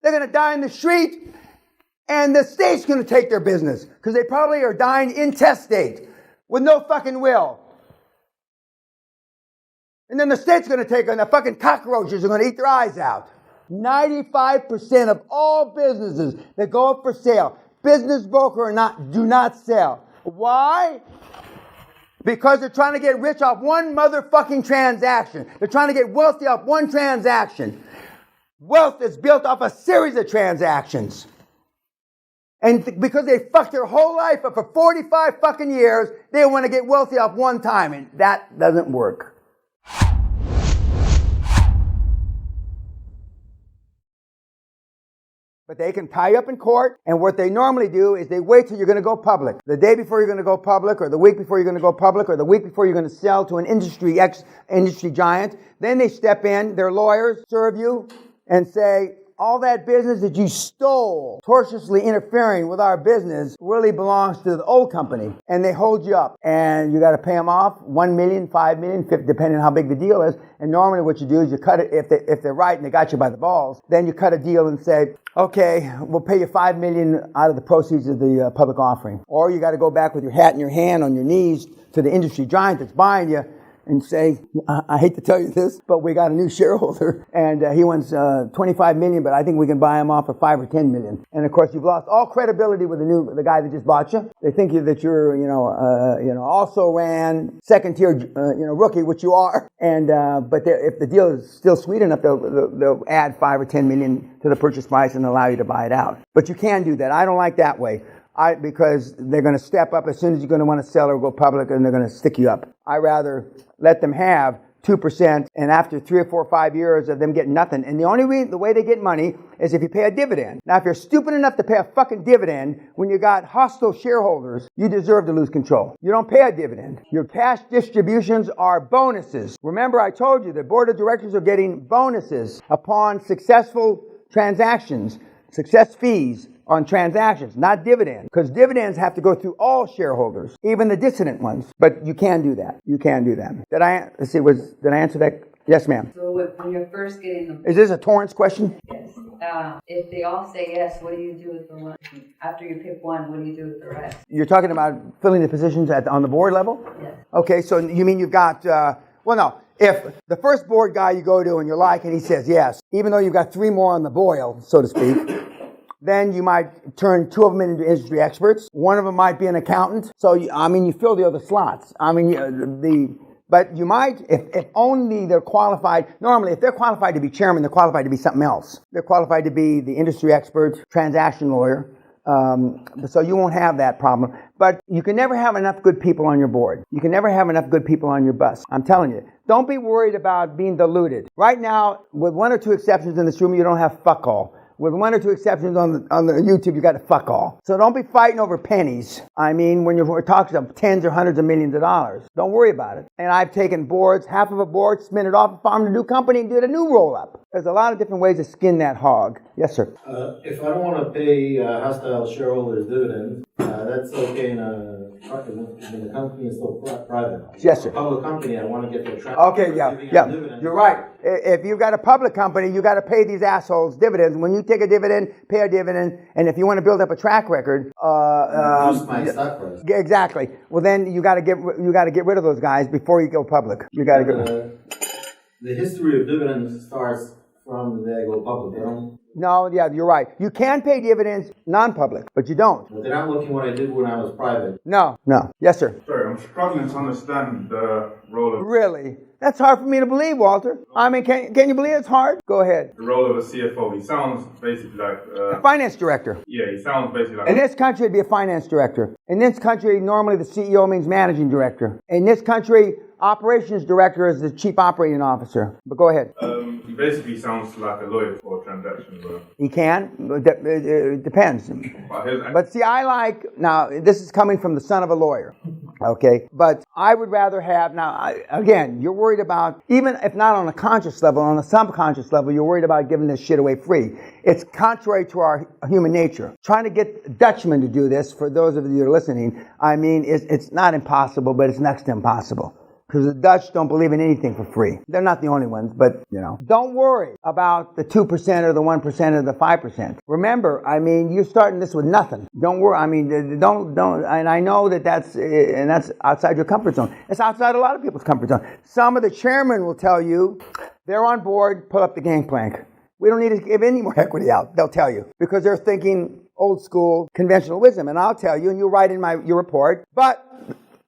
They're going to die in the street, and the state's going to take their business because they probably are dying intestate with no fucking will. And then the state's going to take on the fucking cockroaches are going to eat their eyes out. 95% of all businesses that go up for sale, business broker or not, do not sell. Why? Because they're trying to get rich off one motherfucking transaction. They're trying to get wealthy off one transaction. Wealth is built off a series of transactions. And because they fucked their whole life up for 45 fucking years, they want to get wealthy off one time. And that doesn't work. But they can tie you up in court, and what they normally do is they wait till you're going to go public. The day before you're going to go public, or the week before you're going to go public, or the week before you're going to sell to an industry giant. Then they step in, their lawyers serve you, and say, all that business that you stole, tortiously interfering with our business, really belongs to the old company. And they hold you up. And you got to pay them off $1 million, $5 million, $50 million, depending on how big the deal is. And normally what you do is you cut it, if they're right and they got you by the balls, then you cut a deal and say, okay, we'll pay you $5 million out of the proceeds of the public offering. Or you got to go back with your hat in your hand on your knees to the industry giant that's buying you and say, I hate to tell you this, but we got a new shareholder, and he wants $25 million, but I think we can buy him off for $5 or $10 million. And of course, you've lost all credibility with the guy that just bought you. They think that you're, also ran second tier, rookie, which you are. And but if the deal is still sweet enough, they'll add $5 or $10 million to the purchase price and allow you to buy it out. But you can do that. I don't like that way. Because they're going to step up as soon as you're going to want to sell or go public, and they're going to stick you up. I rather let them have 2%, and after 3 or 4 or 5 years of them getting nothing, and the way they get money is if you pay a dividend. Now, if you're stupid enough to pay a fucking dividend when you got hostile shareholders, you deserve to lose control. You don't pay a dividend. Your cash distributions are bonuses. Remember, I told you the board of directors are getting bonuses upon successful transactions, success fees on transactions, not dividends, because dividends have to go through all shareholders, even the dissident ones. But you can do that. You can do that. Did I answer that? Yes, ma'am. So when you're first getting them, is this a Torrance question? Yes. If they all say yes, what do you do with the one? After you pick one, what do you do with the rest? You're talking about filling the positions on the board level? Yes. Okay, so you mean you've got, no. If the first board guy you go to and you like and he says yes, even though you've got 3 more on the boil, so to speak, then you might turn 2 of them into industry experts. 1 of them might be an accountant. So, you fill the other slots. But you might, if only they're qualified. Normally, if they're qualified to be chairman, they're qualified to be something else. They're qualified to be the industry expert, transaction lawyer. So you won't have that problem. But you can never have enough good people on your board. You can never have enough good people on your bus. I'm telling you. Don't be worried about being diluted. Right now, with 1 or 2 exceptions in this room, you don't have fuck all. With 1 or 2 exceptions on the YouTube, you got to fuck all. So don't be fighting over pennies. When you're talking about tens or hundreds of millions of dollars. Don't worry about it. And I've taken boards, half of a board, spin it off, and formed a new company, and did a new roll-up. There's a lot of different ways to skin that hog. Yes, sir. If I don't want to pay hostile shareholders dividends, that's okay in the company is still private. Yes, sir. A public company, I want to get their track. Okay, yeah. You're right. If you've got a public company, you got to pay these assholes dividends. When you take a dividend, pay a dividend, and if you want to build up a track record, reduce my stock price. Exactly. Well, then you got to get rid of those guys before you go public. You got to go. The history of dividends starts from the day I go public. No, yeah, you're right. You can pay dividends non-public, but you don't. But they're not looking what I did when I was private. No. Yes, sir. Sorry, I'm struggling to understand the role of... Really? That's hard for me to believe, Walter. Can you believe it's hard? Go ahead. The role of a CFO. He sounds basically like... a finance director. Yeah, he sounds basically like... In this country, it'd be a finance director. In this country, normally the CEO means managing director. In this country, operations director is the chief operating officer. But go ahead. He basically sounds like a lawyer for transactions. He can. It depends. But see, now, this is coming from the son of a lawyer. Okay? But I would rather have, again, you're worried about, even if not on a conscious level, on a subconscious level, you're worried about giving this shit away free. It's contrary to our human nature. Trying to get Dutchmen to do this, for those of you that are listening, it's not impossible, but it's next to impossible. because the Dutch don't believe in anything for free. They're not the only ones, but, don't worry about the 2% or the 1% or the 5%. Remember, I mean, you're starting this with nothing. Don't worry. I mean, don't, and I know that's outside your comfort zone. It's outside a lot of people's comfort zone. Some of the chairmen will tell you they're on board, pull up the gangplank. We don't need to give any more equity out, they'll tell you, because they're thinking old school conventional wisdom. And I'll tell you, and you'll write in your report, but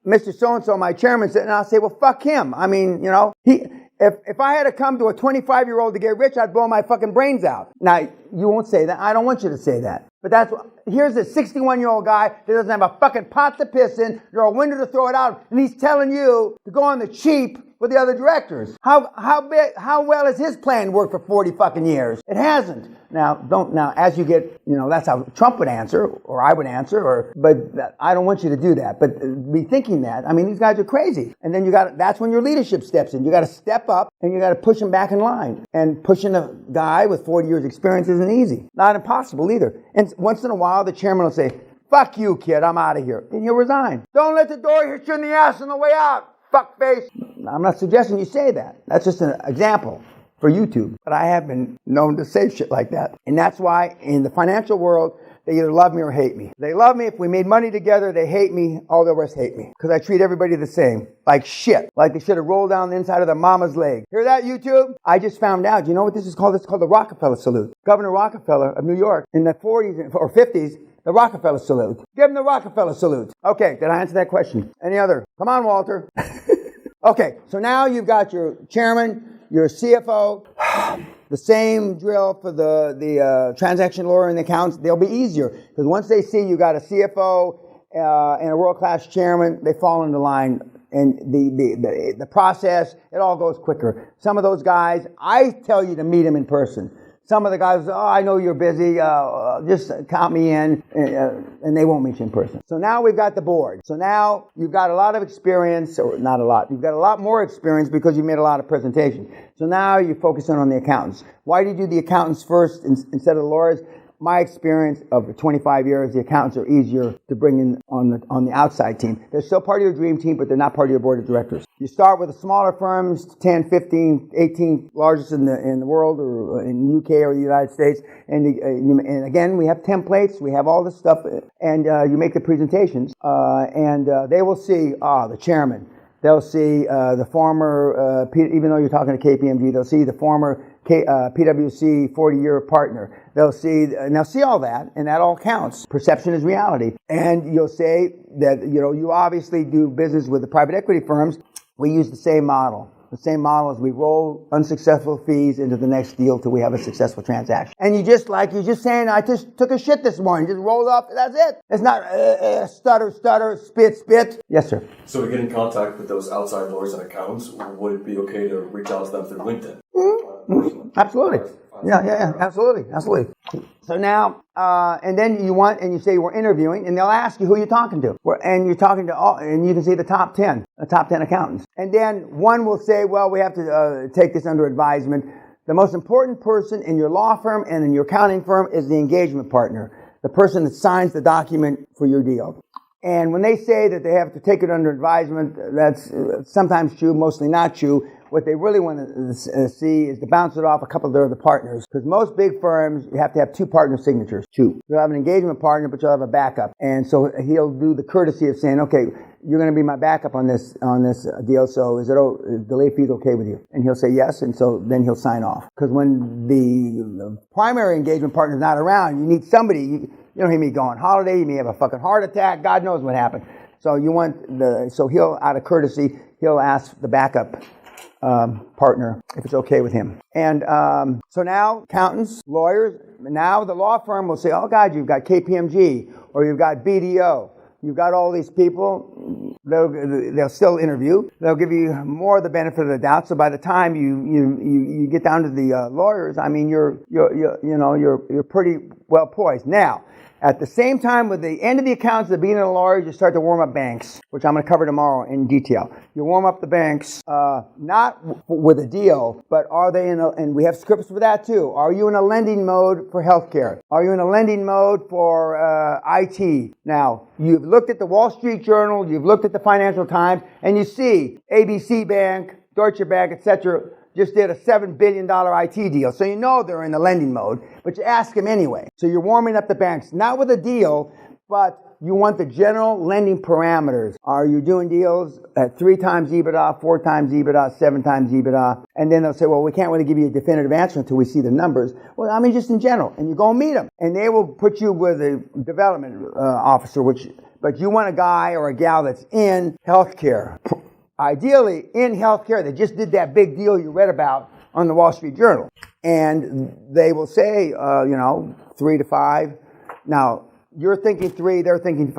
Mr. So-and-so, my chairman, said, and I'll say, well, fuck him. I mean, if I had to come to a 25-year-old to get rich, I'd blow my fucking brains out. Now, you won't say that. I don't want you to say that. But here's a 61-year-old guy that doesn't have a fucking pot to piss in, nor a window to throw it out, and he's telling you to go on the cheap with the other directors. How well has his plan worked for 40 fucking years? It hasn't. Now, as you get, that's how Trump would answer, or I would answer, but I don't want you to do that. But be thinking that. I mean, these guys are crazy. And then that's when your leadership steps in. You got to step up, and you got to push them back in line. And pushing a guy with 40 years experience isn't easy. Not impossible either. And once in a while, the chairman will say, fuck you, kid, I'm out of here. And he'll resign. Don't let the door hit you in the ass on the way out. Fuckface. I'm not suggesting you say that. That's just an example for YouTube. But I have been known to say shit like that. And that's why in the financial world, they either love me or hate me. They love me if we made money together. They hate me. All the rest hate me. Because I treat everybody the same. Like shit. Like they should have rolled down the inside of their mama's leg. Hear that, YouTube? I just found out. You know what this is called? It's called the Rockefeller Salute. Governor Rockefeller of New York in the 40s or 50s, the Rockefeller Salute. Give him the Rockefeller Salute. Okay, did I answer that question? Any other? Come on, Walter. Okay, so now you've got your chairman, your CFO, the same drill for the transaction lawyer and the accountants. They'll be easier because once they see you got a CFO and a world-class chairman, they fall into line. And the process, it all goes quicker. Some of those guys, I tell you to meet them in person. Some of the guys, I know you're busy, just count me in, and they won't meet you in person. So now we've got the board. So now you've got a lot of experience, or not a lot, you've got a lot more experience because you made a lot of presentations. So now you're focusing on the accountants. Why do you do the accountants first instead of the lawyers? My experience of 25 years, the accountants are easier to bring in on the outside team. They're still part of your dream team, but they're not part of your board of directors. You start with the smaller firms, 10, 15, 18 largest in the world, or in the UK or the United States. And again, we have templates, we have all this stuff, and you make the presentations, and they will see, the chairman. They'll see the former, even though you're talking to KPMG, they'll see the former PwC 40-year partner. They'll see all that, and that all counts. Perception is reality. And you'll say that, you obviously do business with the private equity firms. We use the same model. The same model as we roll unsuccessful fees into the next deal till we have a successful transaction. And you're just saying, I just took a shit this morning, just rolled up, that's it. It's not stutter, spit. Yes, sir. So to get in contact with those outside lawyers and accountants, would it be okay to reach out to them through LinkedIn? Mm-hmm. Absolutely. Yeah, absolutely. So now, and then you say we're interviewing, and they'll ask you who you're talking to. And you're talking to and you can see the top 10 accountants. And then one will say, well, we have to take this under advisement. The most important person in your law firm and in your accounting firm is the engagement partner, the person that signs the document for your deal. And when they say that they have to take it under advisement, that's sometimes true, mostly not true. What they really want to see is to bounce it off a couple of their other partners. Because most big firms, you have to have two partner signatures. Two. You'll have an engagement partner, but you'll have a backup. And so he'll do the courtesy of saying, okay, you're going to be my backup on this deal, so is the late fees okay with you? And he'll say yes, and so then he'll sign off. Because when the primary engagement partner's not around, you need somebody, you don't hear me go on holiday, you may have a fucking heart attack, God knows what happened. So so he'll, out of courtesy, he'll ask the backup partner if it's okay with him. And so now accountants, lawyers, now the law firm will say, oh God, you've got KPMG or you've got BDO. You've got all these people. They'll still interview. They'll give you more of the benefit of the doubt. So by the time you get down to the lawyers, I mean you're pretty well poised. Now, at the same time, with the end of the accounts, the beginning of the lawyers, you start to warm up banks, which I'm going to cover tomorrow in detail. You warm up the banks, not with a deal, but are they and we have scripts for that too. Are you in a lending mode for healthcare? Are you in a lending mode for IT? Now, you've looked at the Wall Street Journal, you've looked at the Financial Times, and you see ABC Bank, Deutsche Bank, etc., just did a $7 billion IT deal. So you know they're in the lending mode, but you ask them anyway. So you're warming up the banks, not with a deal, but you want the general lending parameters. Are you doing deals at 3 times EBITDA, 4 times EBITDA, 7 times EBITDA? And then they'll say, well, we can't really give you a definitive answer until we see the numbers. Well, I mean, just in general. And you go meet them. And they will put you with a development officer, but you want a guy or a gal that's in healthcare. Ideally, in healthcare, they just did that big deal you read about on the Wall Street Journal. And they will say, 3 to 5. Now, you're thinking 3, they're thinking,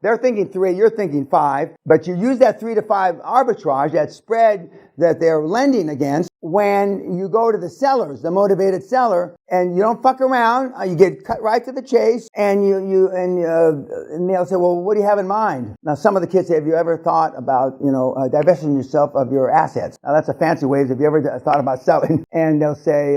they're thinking 3, you're thinking 5, but you use that 3 to 5 arbitrage, that spread that they're lending against, when you go to the sellers, the motivated seller, and you don't fuck around, you get cut right to the chase, and and they'll say, well, what do you have in mind? Now, some of the kids say, have you ever thought about, divesting yourself of your assets? Now, that's a fancy way. Have you ever thought about selling? And they'll say,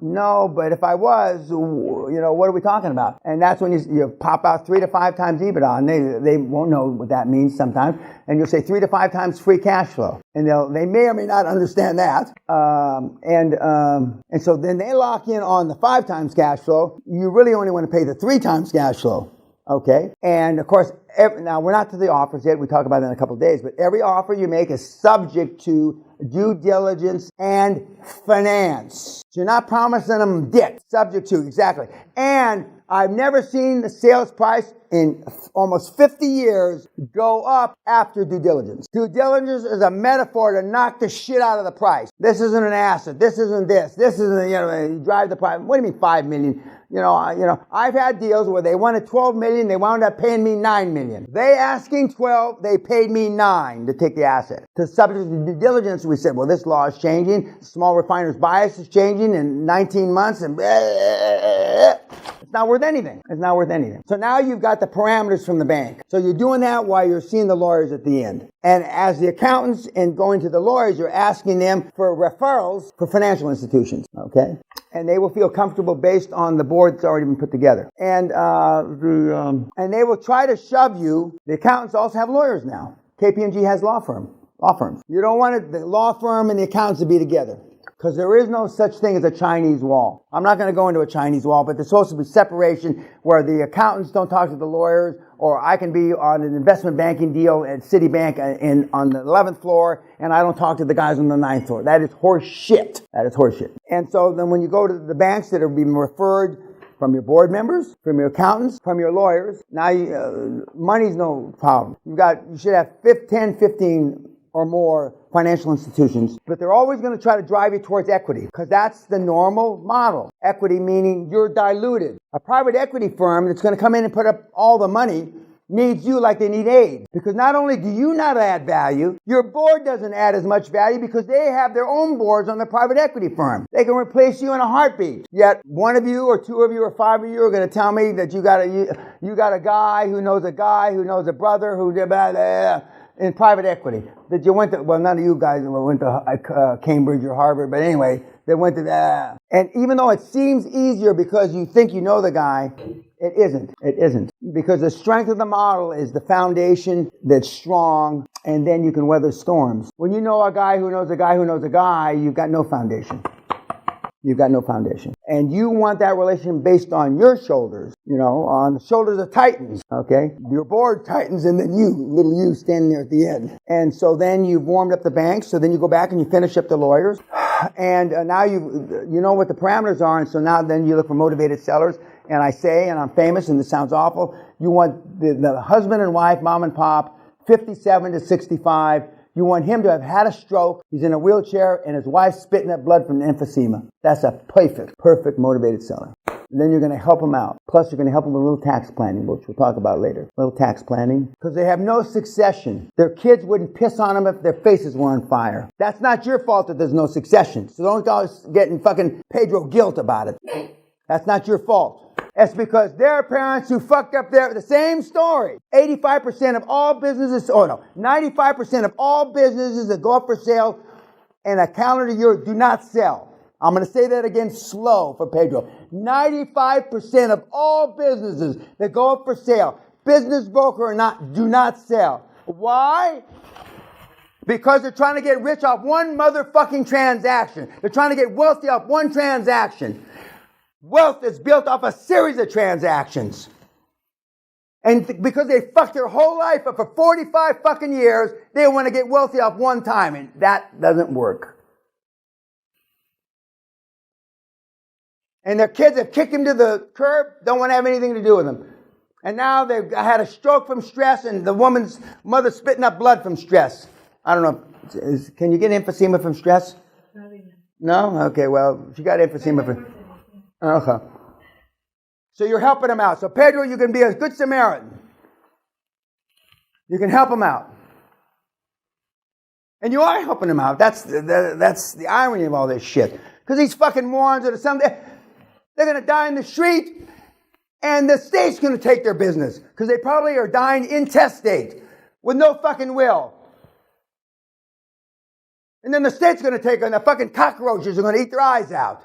no, but if I was, what are we talking about? And that's when you pop out 3 to 5 times EBITDA, and they won't know what that means sometimes, and you'll say 3 to 5 times free cash flow, and they may or may not understand that, and so then they lock in on the 5 times cash flow. You really only want to pay the 3 times cash flow, okay? And of course, now we're not to the offers yet. We talk about it in a couple of days, but every offer you make is subject to due diligence and finance. So you're not promising them dick. Subject to, exactly. And I've never seen the sales price in almost 50 years go up after due diligence. Due diligence is a metaphor to knock the shit out of the price. This isn't an asset. This isn't this. This isn't, you drive the price. What do you mean 5 million? I've had deals where they wanted 12 million, they wound up paying me 9 million. They asking 12, they paid me 9 to take the asset. To subject to due diligence, we said, well, this law is changing, small refiner's bias is changing in 19 months, and it's not worth anything. It's not worth anything. So now you've got the parameters from the bank. So you're doing that while you're seeing the lawyers at the end. And as the accountants and going to the lawyers, you're asking them for referrals for financial institutions, okay? And they will feel comfortable based on the board that's already been put together. And they will try to shove you. The accountants also have lawyers now. KPMG has law firms. You don't want the law firm and the accountants to be together, because there is no such thing as a Chinese wall. I'm not going to go into a Chinese wall, but there's supposed to be separation where the accountants don't talk to the lawyers, or I can be on an investment banking deal at Citibank on the 11th floor, and I don't talk to the guys on the 9th floor. That is horse shit. That is horse shit. And so then when you go to the banks that are being referred from your board members, from your accountants, from your lawyers, now money's no problem. You should have 10, 15 or more financial institutions, but they're always going to try to drive you towards equity, because that's the normal model. Equity meaning you're diluted. A private equity firm that's going to come in and put up all the money needs you like they need aid, because not only do you not add value, your board doesn't add as much value because they have their own boards on the private equity firm. They can replace you in a heartbeat. Yet one of you or 2 of you or 5 of you are going to tell me that you got a guy who knows a brother who blah, blah, blah, in private equity. That you went to, well, none of you guys went to Cambridge or Harvard, but anyway, they went to that. And even though it seems easier because you think you know the guy, it isn't. It isn't. Because the strength of the model is the foundation that's strong, and then you can weather storms. When you know a guy who knows a guy who knows a guy, you've got no foundation. You've got no foundation. And you want that relation based on your shoulders, on the shoulders of titans, okay? Your board titans, and then little you standing there at the end. And so then you've warmed up the banks, so then you go back and you finish up the lawyers. And now you know what the parameters are, and so now then you look for motivated sellers. And I say, and I'm famous, and this sounds awful, you want the husband and wife, mom and pop, 57 to 65, you want him to have had a stroke, he's in a wheelchair, and his wife's spitting up blood from emphysema. That's a perfect motivated seller. And then you're going to help them out. Plus, you're going to help them with a little tax planning, which we'll talk about later. A little tax planning. Because they have no succession. Their kids wouldn't piss on them if their faces were on fire. That's not your fault that there's no succession. So don't always get in fucking Pedro guilt about it. That's not your fault. It's because their parents who fucked up the same story. 85% of all businesses, 95% of all businesses that go up for sale in a calendar year do not sell. I'm going to say that again slow for Pedro. 95% of all businesses that go up for sale, business broker or not, do not sell. Why? Because they're trying to get rich off one motherfucking transaction. They're trying to get wealthy off one transaction. Wealth is built off a series of transactions. And because they fucked their whole life up for 45 fucking years, they want to get wealthy off one time. And that doesn't work. And their kids have kicked them to the curb, don't want to have anything to do with them. And now they've had a stroke from stress, and the woman's mother spitting up blood from stress. I don't know. Can you get emphysema from stress? No? Okay, well, she got emphysema from... Okay. So you're helping them out. So Pedro, you can be a good Samaritan. You can help them out. And you are helping them out. That's the irony of all this shit. Because these fucking morons are someday... They're going to die in the street, and the state's going to take their business. Because they probably are dying intestate, with no fucking will. And then the state's going to take on the fucking cockroaches are going to eat their eyes out.